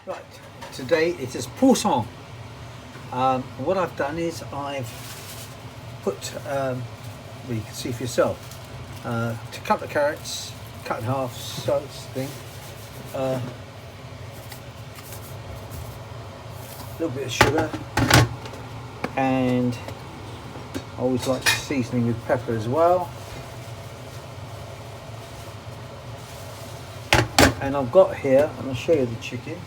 Right, today it is Poussin. What I've done is I've put, well, you can see for yourself, a couple of carrots, cut in half, so thing, a little bit of sugar, and I always like seasoning with pepper as well. And I've got here, and I'll show you the chicken.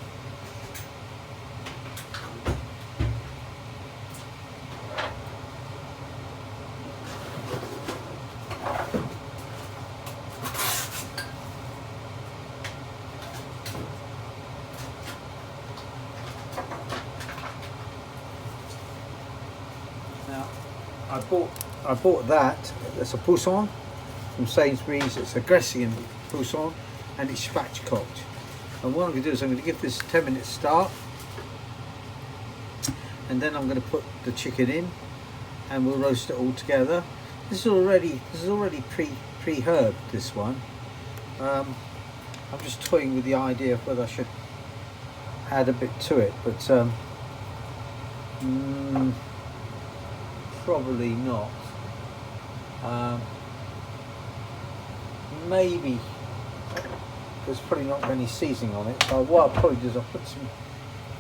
Now, I bought that. It's a Poussin from Sainsbury's. It's a Grecian Poussin, and it's spatchcocked. And what I'm going to do is I'm going to give this a 10-minute start, and then I'm going to put the chicken in, and we'll roast it all together. This is already pre-herbed. This one. I'm just toying with the idea of whether I should add a bit to it, but probably not. Maybe there's probably not any seasoning on it. So what I'll probably do is I'll put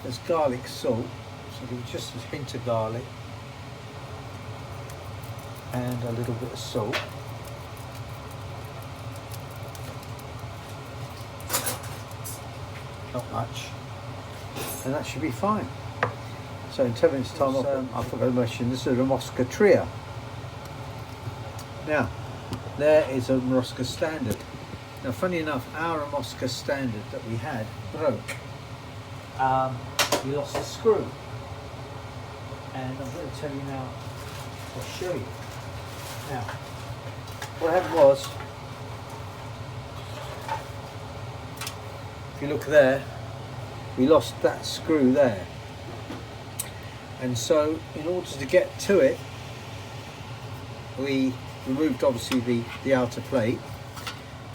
there's garlic salt, so give just a hint of garlic and a little bit of salt. Not much, and that should be fine. So in 10 minutes time, I forgot to mention, this is a Remoska trio. Now, there is a Remoska standard. Now, funny enough, our Remoska standard that we had broke. We lost the screw. And I'm going to tell you now, I'll show you. Now, what happened was, if you look there, we lost that screw there. And so, in order to get to it, we removed obviously the outer plate,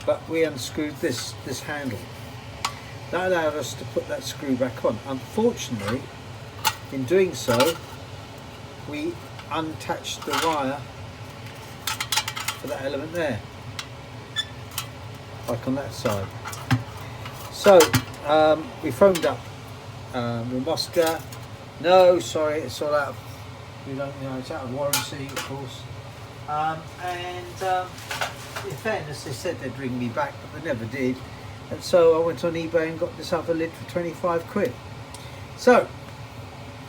but we unscrewed this handle. That allowed us to put that screw back on. Unfortunately, in doing so, we unattached the wire for that element there, like on that side. So we phoned up Remoska. No, sorry, it's all out. We don't, it's out of warranty, of course. In fairness, they said they'd ring me back, but they never did. And so I went on eBay and got this other lid for 25 quid. So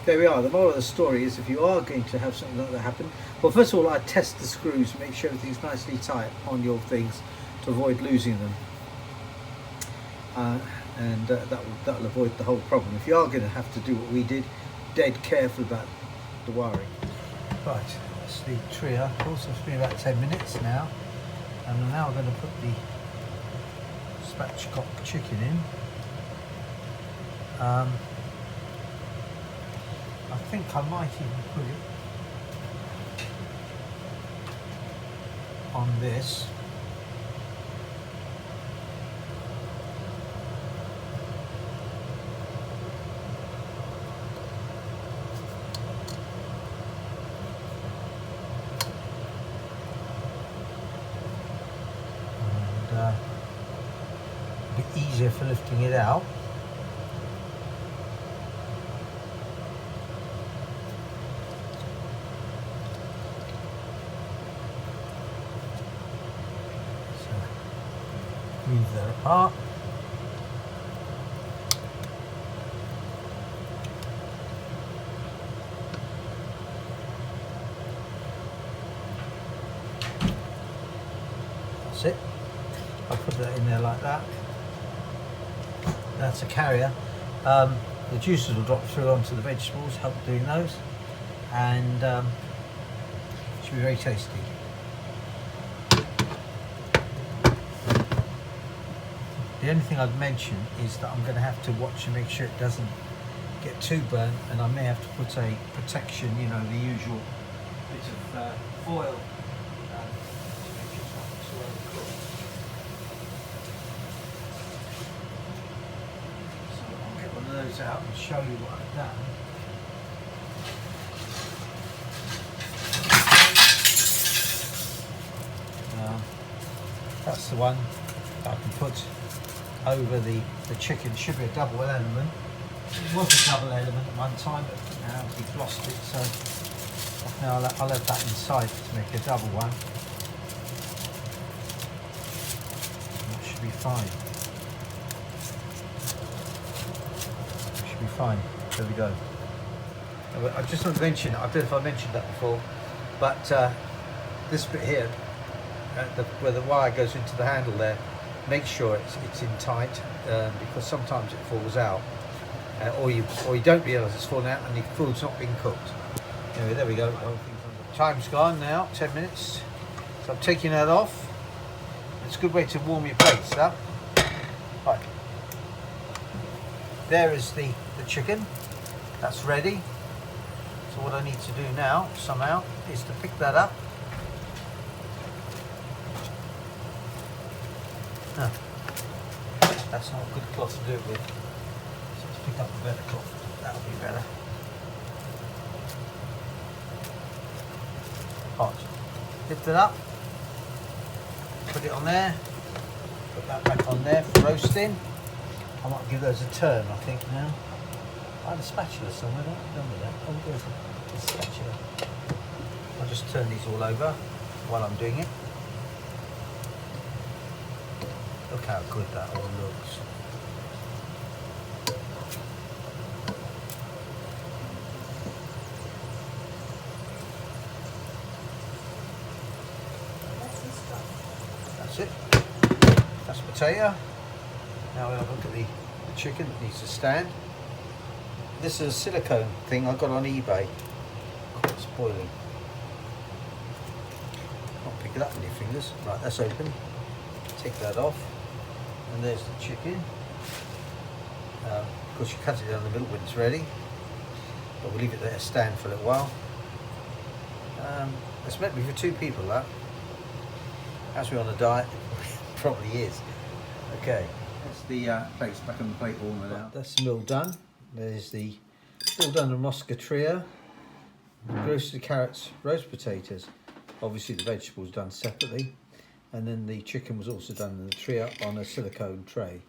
there we are. The moral of the story is, if you are going to have something like that happen, well, first of all, I test the screws, make sure everything's nicely tight on your things to avoid losing them. That'll avoid the whole problem. If you are going to have to do what we did, dead careful about the wiring. Right, that's the trio. Also, it's been about 10 minutes now, and I'm now going to put the spatchcock chicken in. I think I might even put it on this. A bit easier for lifting it out. So move that apart. That's it. I'll put that in there like that. That's a carrier. The juices will drop through onto the vegetables, help doing those, and should be very tasty. The only thing I'd mention is that I'm going to have to watch and make sure it doesn't get too burnt, and I may have to put a protection, the usual bit of foil. those out and show you what I've done. That's the one that I can put over the chicken. It should be a double element. It was a double element at one time, but now we've lost it, so now I'll have that inside to make a double one. That should be fine. That should be fine. There we go. I just want to mention, I don't know if I mentioned that before, but this bit here, where the wire goes into the handle there, make sure it's in tight, because sometimes it falls out, or you don't realise it's fallen out and the food's not been cooked. Anyway, there we go. Time's gone now, 10 minutes. So I'm taking that off. It's a good way to warm your plates up. Right. There is the chicken. That's ready. So what I need to do now, somehow, is to pick that up. No, that's not a good cloth to do it with. So let's pick up a better cloth. That'll be better. Hot. Lift it up. Put it on there. Put that back on there for roasting. I might give those a turn, I think, now. I had a spatula somewhere, I don't remember that. Oh, there's a spatula. I'll just turn these all over while I'm doing it. Look how good that all looks. That's it. That's potato. Now we'll have a look at the chicken that needs to stand. This is a silicone thing I got on eBay. It's boiling. Can't pick it up with your fingers. Right, that's open. Take that off. And there's the chicken. Of course, you cut it down the middle when it's ready, but we'll leave it there to stand for a little while. It's meant to be for 2 people, that. As we're on a diet, it probably is. Okay. That's the plates back on the plate warmer now. That's the meal done. There's the still done Remoska trio, roasted carrots, roast potatoes. Obviously the vegetables done separately. And then the chicken was also done in the trio on a silicone tray.